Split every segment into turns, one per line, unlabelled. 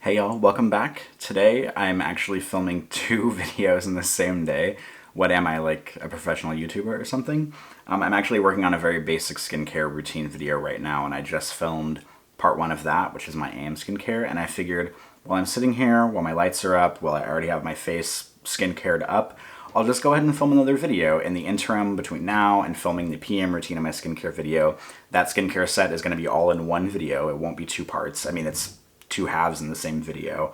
Hey y'all, welcome back. Today I'm actually filming two videos in the same day. What am I, like a professional YouTuber or something? I'm actually working on a very basic skincare routine video right now, and I just filmed part one of that, which is my AM skincare, and I figured while I'm sitting here, while my lights are up, while I already have my face skincared up, I'll just go ahead and film another video. In the interim between now and filming the PM routine of my skincare video, that skincare set is going to be all in one video. It won't be two parts. I mean, it's two halves in the same video.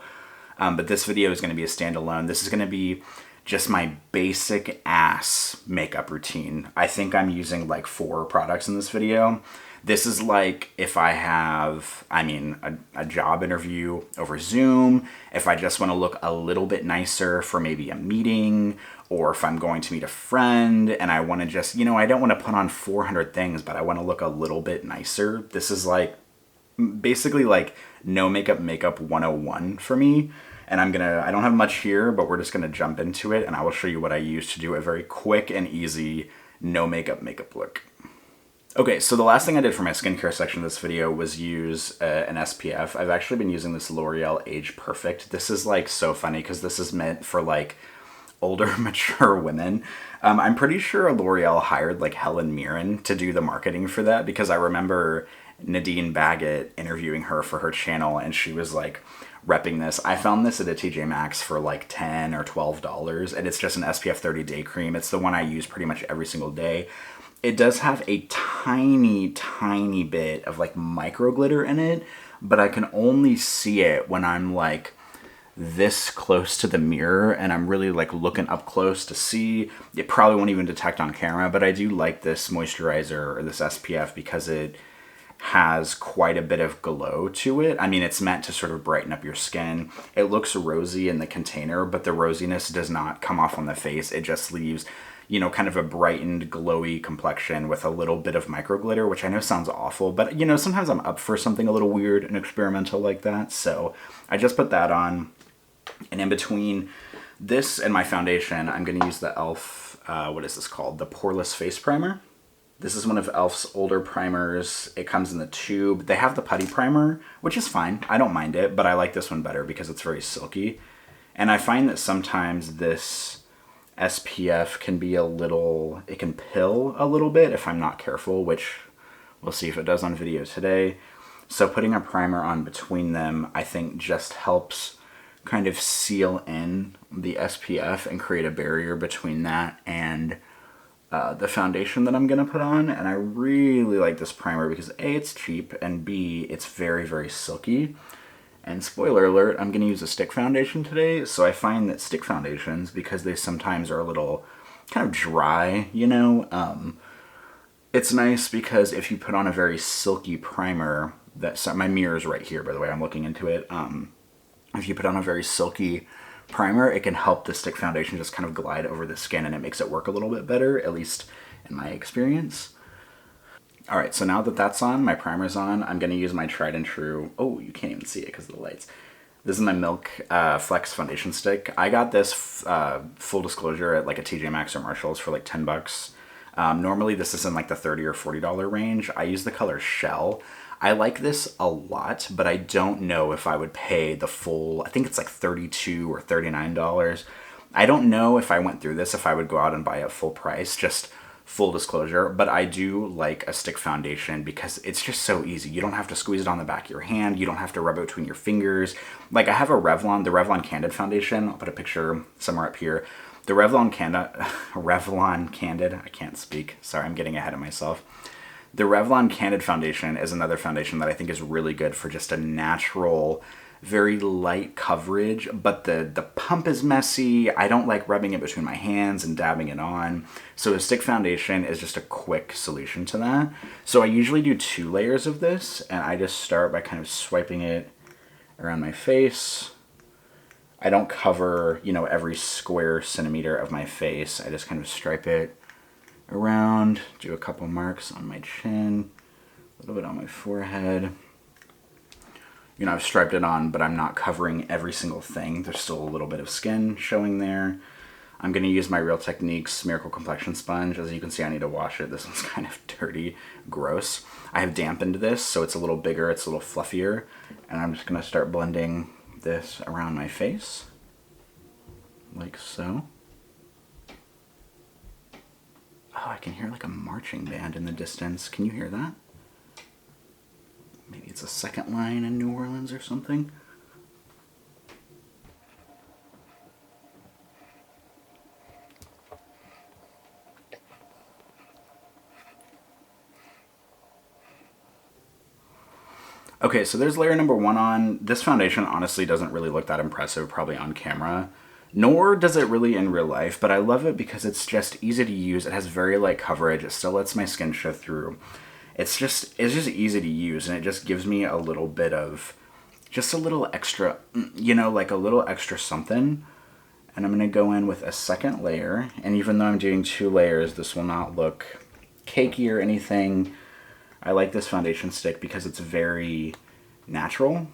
But this video is going to be a standalone. This is going to be just my basic ass makeup routine. I think I'm using like 4 products in this video. This is like if I have, a job interview over Zoom, if I just want to look a little bit nicer for maybe a meeting, or if I'm going to meet a friend and I want to just, I don't want to put on 400 things, but I want to look a little bit nicer. This is like basically like no makeup 101 for me. And I don't have much here, but we're just gonna jump into it and I will show you what I use to do a very quick and easy no makeup look. Okay, so the last thing I did for my skincare section of this video was use an SPF. I've actually been using this L'Oreal Age Perfect. This is like so funny because this is meant for like older, mature women. I'm pretty sure L'Oreal hired like Helen Mirren to do the marketing for that because I remember Nadine Baggett interviewing her for her channel and she was like repping this. I found this at a TJ Maxx for like $10 or $12 and it's just an SPF 30 day cream. It's the one I use pretty much every single day. It does have a tiny bit of like micro glitter in it, but I can only see it when I'm like this close to the mirror and I'm really like looking up close to see. It probably won't even detect on camera, but I do like this moisturizer or this SPF because it has quite a bit of glow to it. I mean, it's meant to sort of brighten up your skin. It looks rosy in the container, but the rosiness does not come off on the face. It just leaves, kind of a brightened, glowy complexion with a little bit of micro glitter, which I know sounds awful, but sometimes I'm up for something a little weird and experimental like that. So I just put that on. And in between this and my foundation, I'm going to use the e.l.f., what is this called? The Poreless Face Primer. This is one of e.l.f.'s older primers. It comes in the tube. They have the putty primer, which is fine. I don't mind it, but I like this one better because it's very silky. And I find that sometimes this SPF can be it can pill a little bit if I'm not careful, which we'll see if it does on video today. So putting a primer on between them, I think just helps kind of seal in the SPF and create a barrier between that and the foundation that I'm going to put on. And I really like this primer because A, it's cheap, and B, it's very, very silky. And spoiler alert, I'm going to use a stick foundation today. So I find that stick foundations, because they sometimes are a little kind of dry, it's nice because if you put on a very silky primer, my mirror's right here, by the way, I'm looking into it. If you put on a very silky primer, it can help the stick foundation just kind of glide over the skin and it makes it work a little bit better, at least in my experience. All right, so now that that's on, my primer's on, I'm going to use my tried and true, oh, you can't even see it because of the lights. This is my Milk Flex foundation stick. I got this, full disclosure, at like a TJ Maxx or Marshalls for like $10. Normally this is in like the $30 or $40 range. I use the color Shell. I like this a lot, but I don't know if I would pay the full, I think it's like $32 or $39. I don't know if I went through this, if I would go out and buy it full price, just full disclosure, but I do like a stick foundation because it's just so easy. You don't have to squeeze it on the back of your hand. You don't have to rub it between your fingers. Like I have the Revlon Candid foundation. I'll put a picture somewhere up here. The Revlon Candid, I can't speak. Sorry, I'm getting ahead of myself. The Revlon Candid foundation is another foundation that I think is really good for just a natural, very light coverage, but the pump is messy. I don't like rubbing it between my hands and dabbing it on. So a stick foundation is just a quick solution to that. So I usually do 2 layers of this, and I just start by kind of swiping it around my face. I don't cover, every square centimeter of my face. I just kind of stripe it around, do a couple marks on my chin, a little bit on my forehead. I've striped it on, but I'm not covering every single thing. There's still a little bit of skin showing there. I'm going to use my Real Techniques Miracle Complexion Sponge. As you can see, I need to wash it. This one's kind of dirty, gross. I have dampened this, so it's a little bigger, it's a little fluffier. And I'm just going to start blending this around my face, like so. Oh, I can hear like a marching band in the distance. Can you hear that? Maybe it's a second line in New Orleans or something. Okay, so there's layer number 1 on. This foundation honestly doesn't really look that impressive, probably on camera. Nor does it really in real life, but I love it because it's just easy to use. It has very light coverage. It still lets my skin show through. It's just easy to use, and it just gives me a little bit of, just a little extra, you know, like a little extra something. And I'm gonna go in with a second layer, and even though I'm doing 2 layers, this will not look cakey or anything. I like this foundation stick because it's very natural.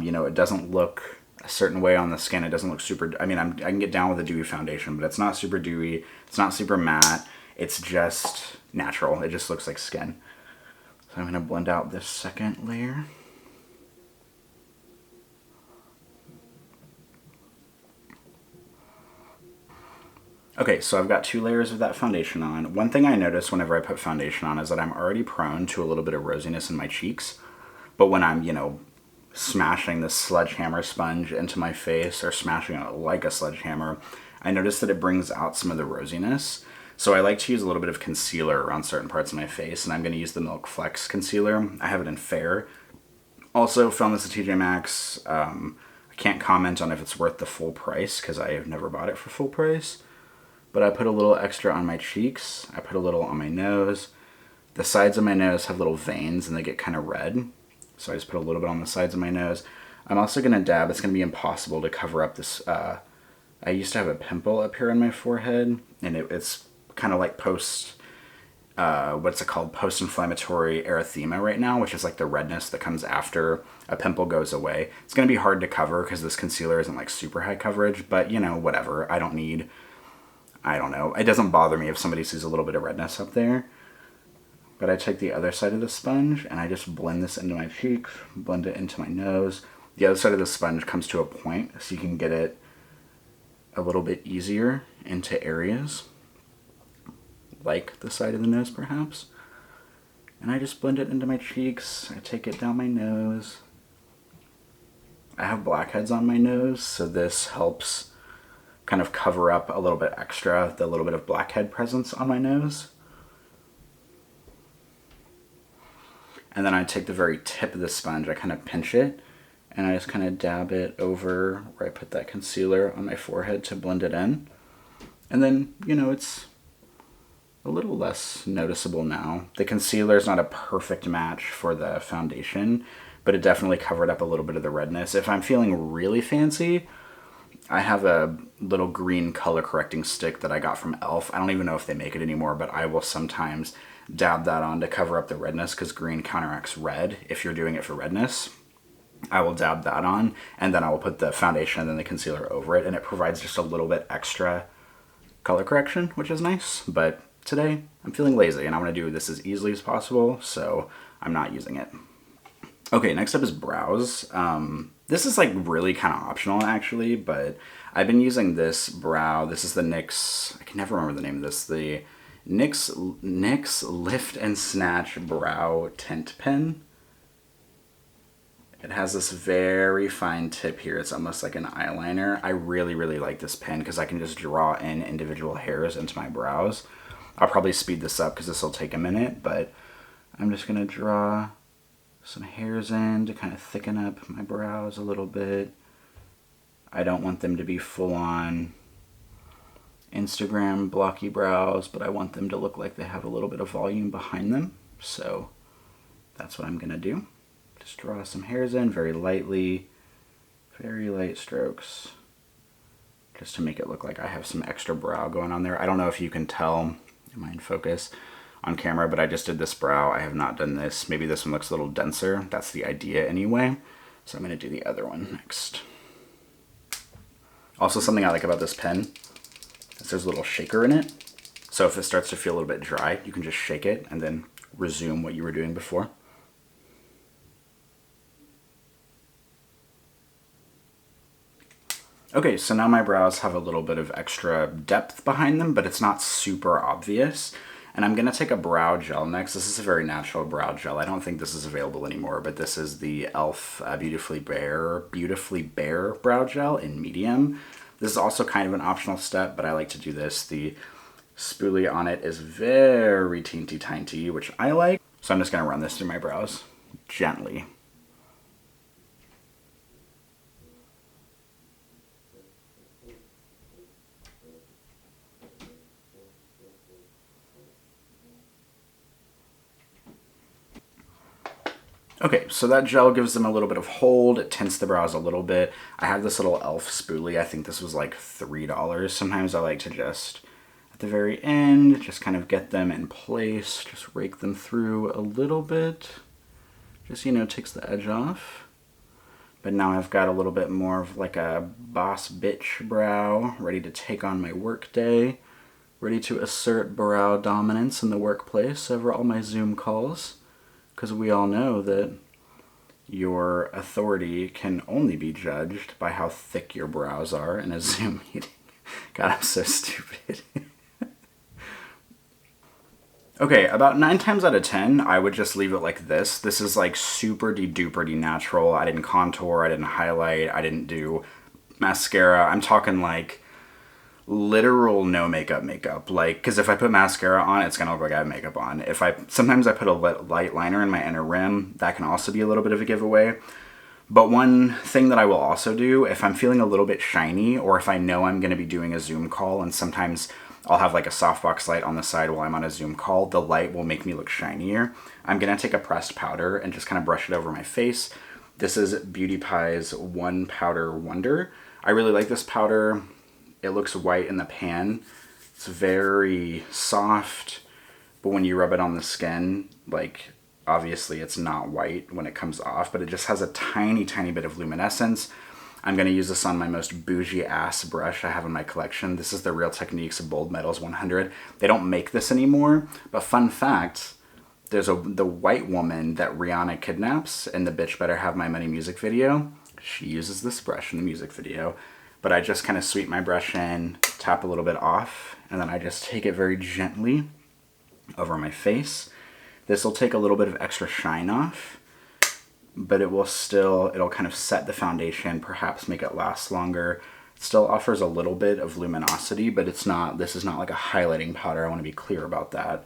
You know, it doesn't look a certain way on the skin. It doesn't look super, I mean, I can get down with a dewy foundation, but it's not super dewy. It's not super matte. It's just natural. It just looks like skin. So I'm gonna blend out this second layer. Okay, so I've got 2 layers of that foundation on. One thing I notice whenever I put foundation on is that I'm already prone to a little bit of rosiness in my cheeks. But when I'm, you know, smashing this sledgehammer sponge into my face, or smashing it like a sledgehammer, I notice that it brings out some of the rosiness. So I like to use a little bit of concealer around certain parts of my face, and I'm going to use the Milk Flex concealer. I have it in Fair. Also, found this at TJ Maxx. I can't comment on if it's worth the full price because I have never bought it for full price. But I put a little extra on my cheeks. I put a little on my nose. The sides of my nose have little veins and they get kind of red. So I just put a little bit on the sides of my nose. I'm also going to dab. It's going to be impossible to cover up this. I used to have a pimple up here on my forehead, and it's kind of like what's it called? Post-inflammatory erythema right now, which is like the redness that comes after a pimple goes away. It's going to be hard to cover because this concealer isn't like super high coverage, but you know, whatever. I don't know. It doesn't bother me if somebody sees a little bit of redness up there. But I take the other side of the sponge and I just blend this into my cheeks, blend it into my nose. The other side of the sponge comes to a point so you can get it a little bit easier into areas, like the side of the nose perhaps. And I just blend it into my cheeks. I take it down my nose. I have blackheads on my nose, so this helps kind of cover up a little bit extra, the little bit of blackhead presence on my nose. And then I take the very tip of the sponge, I kind of pinch it, and I just kind of dab it over where I put that concealer on my forehead to blend it in. And then, you know, it's a little less noticeable now. The concealer is not a perfect match for the foundation, but it definitely covered up a little bit of the redness. If I'm feeling really fancy, I have a little green color correcting stick that I got from e.l.f. I don't even know if they make it anymore, but I will sometimes dab that on to cover up the redness because green counteracts red if you're doing it for redness. I will dab that on, and then I will put the foundation and then the concealer over it, and it provides just a little bit extra color correction, which is nice. But today, I'm feeling lazy, and I want to do this as easily as possible, so I'm not using it. Okay, next up is brows. This is like really kind of optional actually, but I've been using this brow. This is the NYX, I can never remember the name of this, the NYX Lift and Snatch Brow Tint Pen. It has this very fine tip here. It's almost like an eyeliner. I really, really like this pen because I can just draw in individual hairs into my brows. I'll probably speed this up because this will take a minute, but I'm just going to draw some hairs in to kind of thicken up my brows a little bit. I don't want them to be full-on Instagram blocky brows, but I want them to look like they have a little bit of volume behind them. So that's what I'm going to do. Just draw some hairs in very lightly, very light strokes, just to make it look like I have some extra brow going on there. I don't know if you can tell, am I in focus on camera, but I just did this brow. I have not done this. Maybe this one looks a little denser. That's the idea anyway. So I'm going to do the other one next. Also, something I like about this pen is there's a little shaker in it. So if it starts to feel a little bit dry, you can just shake it and then resume what you were doing before. Okay, so now my brows have a little bit of extra depth behind them, but it's not super obvious. And I'm gonna take a brow gel next. This is a very natural brow gel. I don't think this is available anymore, but this is the e.l.f. Beautifully Bare brow gel in medium. This is also kind of an optional step, but I like to do this. The spoolie on it is very teeny tiny, which I like. So I'm just gonna run this through my brows gently. Okay, so that gel gives them a little bit of hold. It tints the brows a little bit. I have this little e.l.f. spoolie. I think this was like $3. Sometimes I like to just, at the very end, just kind of get them in place. Just rake them through a little bit. Just, you know, takes the edge off. But now I've got a little bit more of like a boss bitch brow, ready to take on my work day. Ready to assert brow dominance in the workplace over all my Zoom calls. Because we all know that your authority can only be judged by how thick your brows are in a Zoom meeting. God, I'm so stupid. Okay, about 9 times out of 10, I would just leave it like this. This is like super de-duper natural. I didn't contour, I didn't highlight, I didn't do mascara. I'm talking like literal no makeup, like, because if I put mascara on, it's gonna look like I have makeup on. Sometimes I put a light liner in my inner rim, that can also be a little bit of a giveaway. But one thing that I will also do, if I'm feeling a little bit shiny, or if I know I'm gonna be doing a Zoom call, and sometimes I'll have like a softbox light on the side while I'm on a Zoom call, the light will make me look shinier. I'm gonna take a pressed powder and just kind of brush it over my face. This is Beauty Pie's One Powder Wonder. I really like this powder. It looks white in the pan. It's very soft, but when you rub it on the skin, like, obviously it's not white when it comes off, but it just has a tiny bit of luminescence. I'm gonna use this on my most bougie ass brush I have in my collection. This is the Real Techniques Bold Metals 100. They don't make this anymore, but fun fact, there's the white woman that Rihanna kidnaps in the Bitch Better Have My Money music video. She uses this brush in the music video. But I just kind of sweep my brush in, tap a little bit off, and then I just take it very gently over my face. This will take a little bit of extra shine off, but it'll kind of set the foundation, perhaps make it last longer. It still offers a little bit of luminosity, but this is not like a highlighting powder. I want to be clear about that.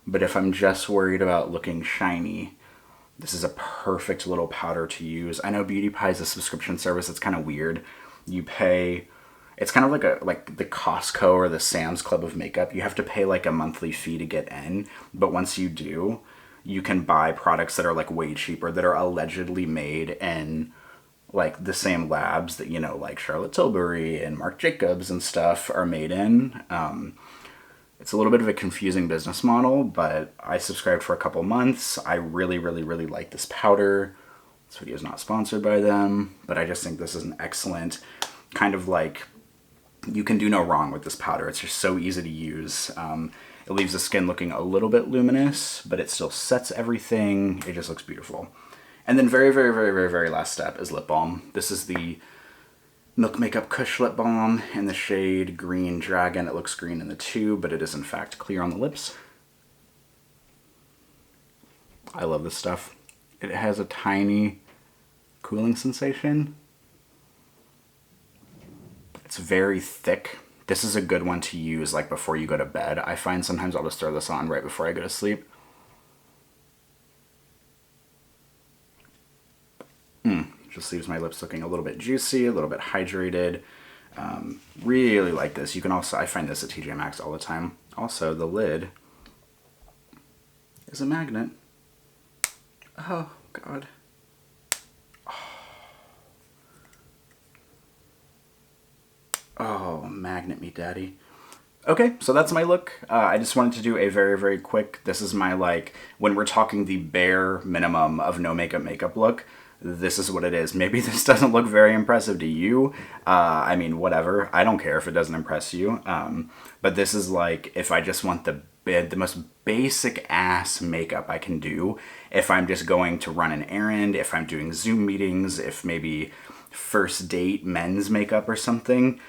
But if I'm just worried about looking shiny, this is a perfect little powder to use. I know Beauty Pie is a subscription service. It's kind of weird. You pay, it's kind of like the Costco or the Sam's Club of makeup. You have to pay like a monthly fee to get in, but once you do, you can buy products that are like way cheaper, that are allegedly made in like the same labs that, you know, like Charlotte Tilbury and Marc Jacobs and stuff are made in. It's a little bit of a confusing business model, but I subscribed for a couple months. I really like this powder. This video is not sponsored by them, but I just think this is an excellent kind of like, you can do no wrong with this powder. It's just so easy to use. It leaves the skin looking a little bit luminous, but it still sets everything. It just looks beautiful. And then very last step is lip balm. This is the Milk Makeup Kush lip balm in the shade Green Dragon. It looks green in the tube, but it is in fact clear on the lips. I love this stuff. It has a tiny cooling sensation. It's very thick. This is a good one to use like before you go to bed. I find sometimes I'll just throw this on right before I go to sleep. Just leaves my lips looking a little bit juicy, a little bit hydrated. Really like this. You can also, I find this at TJ Maxx all the time. Also, the lid is a magnet. Oh, God. Oh, magnet me, daddy. Okay, so that's my look. I just wanted to do a very quick, this is my, like, when we're talking the bare minimum of no makeup look, this is what it is. Maybe this doesn't look very impressive to you. I mean, whatever. I don't care if it doesn't impress you. But this is like, if I just want the most basic ass makeup I can do, if I'm just going to run an errand, if I'm doing Zoom meetings, if maybe first date men's makeup or something,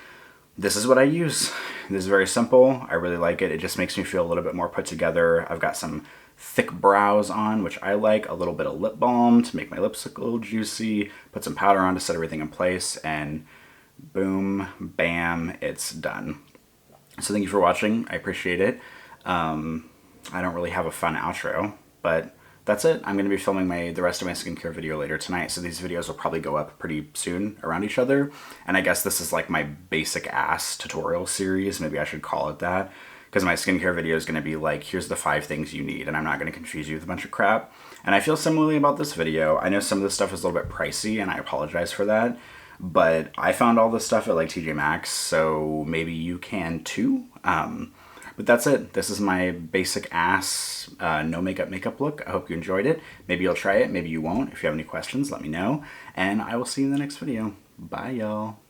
this is what I use. This is very simple. I really like it. It just makes me feel a little bit more put together. I've got some thick brows on, which I like, a little bit of lip balm to make my lips look a little juicy, put some powder on to set everything in place, and boom, bam, it's done. So thank you for watching. I appreciate it. I don't really have a fun outro, but that's it. I'm going to be filming the rest of my skincare video later tonight, so these videos will probably go up pretty soon around each other. And I guess this is like my basic ass tutorial series, maybe I should call it that, because my skincare video is going to be like, here's the 5 things you need, and I'm not going to confuse you with a bunch of crap. And I feel similarly about this video. I know some of this stuff is a little bit pricey, and I apologize for that, but I found all this stuff at like TJ Maxx, so maybe you can too. But that's it. This is my basic ass no makeup look. I hope you enjoyed it. Maybe you'll try it, maybe you won't. If you have any questions, let me know. And I will see you in the next video. Bye, y'all.